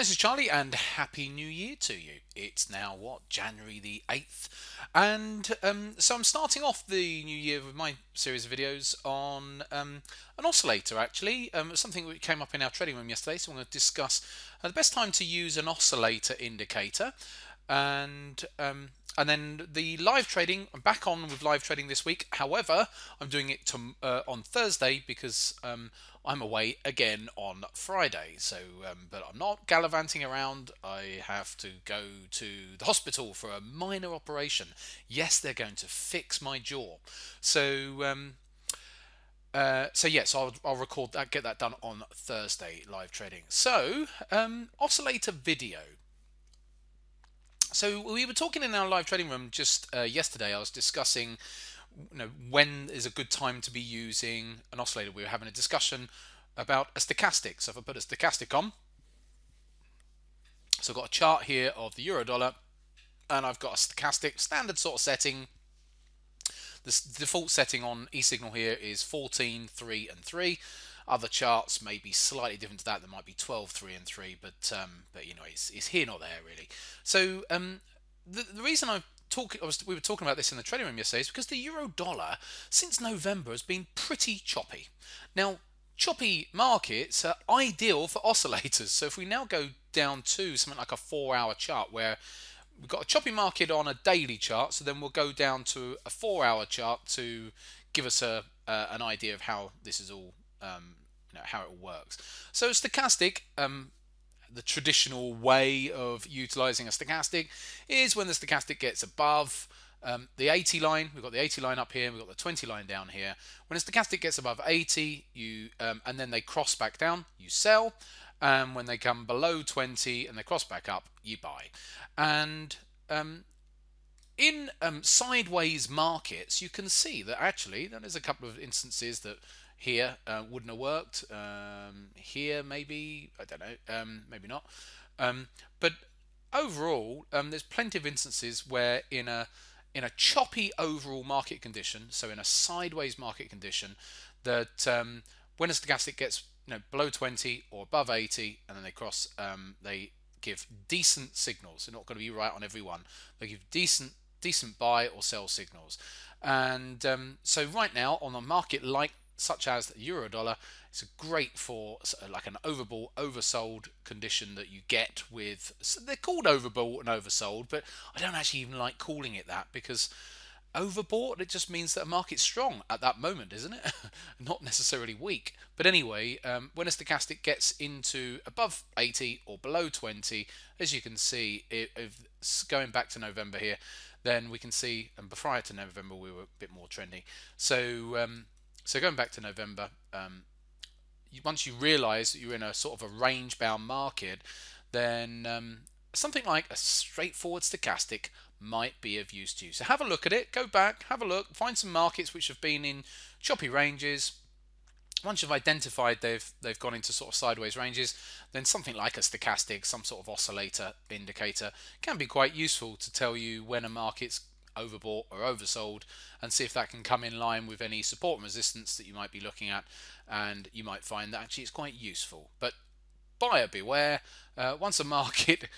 this is Charlie, and Happy New Year to you. It's now, what, January the 8th? And so I'm starting off the new year with my series of videos on an oscillator, actually. Something that came up in our trading room yesterday, so I'm going to discuss the best time to use an oscillator indicator. And then the live trading, I'm back on with live trading this week. However, I'm doing it on Thursday because I'm away again on Friday. So, but I'm not gallivanting around. I have to go to the hospital for a minor operation. Yes, they're going to fix my jaw. So, yes, I'll record that, get that done on Thursday live trading. So, oscillator video. So we were talking in our live trading room just yesterday. I was discussing, when is a good time to be using an oscillator. We were having a discussion about a stochastic. So if I put a stochastic on, so I've got a chart here of the euro dollar, and I've got a stochastic standard sort of setting. The default setting on eSignal here is 14, 3, and 3. Other charts may be slightly different to that. There might be 12, 3, and 3, but it's here, not there, really. So the reason we were talking about this in the trading room yesterday is because the euro dollar since November has been pretty choppy. Now, choppy markets are ideal for oscillators. So if we now go down to something like a 4-hour chart where we've got a choppy market on a daily chart, so then we'll go down to a 4-hour chart to give us an idea of how this is all how it all works. So stochastic, the traditional way of utilizing a stochastic is when the stochastic gets above the 80 line. We've got the 80 line up here, we've got the 20 line down here. When a stochastic gets above 80, and then they cross back down, you sell. When they come below 20 and they cross back up, you buy. And in sideways markets, you can see that actually there's a couple of instances that here wouldn't have worked. Here maybe, I don't know, maybe not. But overall, there's plenty of instances where in a choppy overall market condition, so in a sideways market condition, that when a stochastic gets below 20 or above 80, and then they cross, they give decent signals. They're not going to be right on every one. They give decent buy or sell signals. And so right now on a market such as the euro dollar, it's great for like an overbought, oversold condition that you get with. So they're called overbought and oversold, but I don't actually even like calling it that, because overbought, it just means that a market's strong at that moment, isn't it? Not necessarily weak. But anyway, when a stochastic gets into above 80 or below 20, as you can see, if going back to November here, then we can see, and prior to November we were a bit more trendy. So so going back to November, once you realise that you're in a sort of a range-bound market, then something like a straightforward stochastic might be of use to you. So have a look at it, go back, have a look, find some markets which have been in choppy ranges. Once you've identified they've gone into sort of sideways ranges, then something like a stochastic, some sort of oscillator indicator, can be quite useful to tell you when a market's overbought or oversold, and see if that can come in line with any support and resistance that you might be looking at, and you might find that actually it's quite useful. But buyer beware. Once a market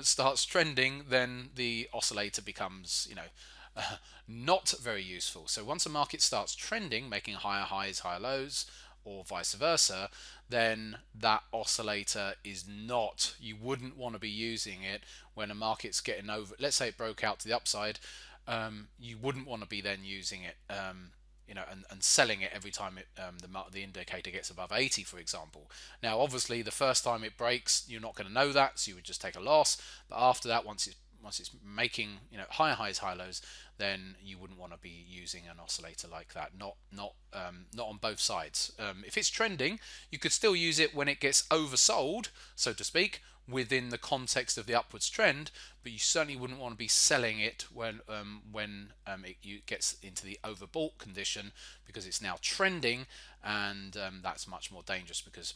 starts trending, then the oscillator becomes not very useful. So once a market starts trending, making higher highs, higher lows, or vice versa, then that oscillator is not, you wouldn't want to be using it when a market's getting over, let's say it broke out to the upside. You wouldn't want to be then using it and selling it every time the indicator gets above 80, for example. Now obviously the first time it breaks, you're not going to know that, so you would just take a loss. But after that, once it's making higher highs, high lows, then you wouldn't want to be using an oscillator like that. Not on both sides. If it's trending, you could still use it when it gets oversold, so to speak, within the context of the upwards trend, but you certainly wouldn't want to be selling it when it gets into the overbought condition, because it's now trending, and that's much more dangerous, because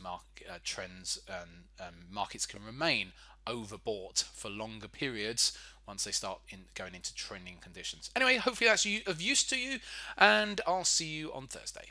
trends and markets can remain overbought for longer periods once they start going into trending conditions. Anyway, hopefully that's of use to you, and I'll see you on Thursday.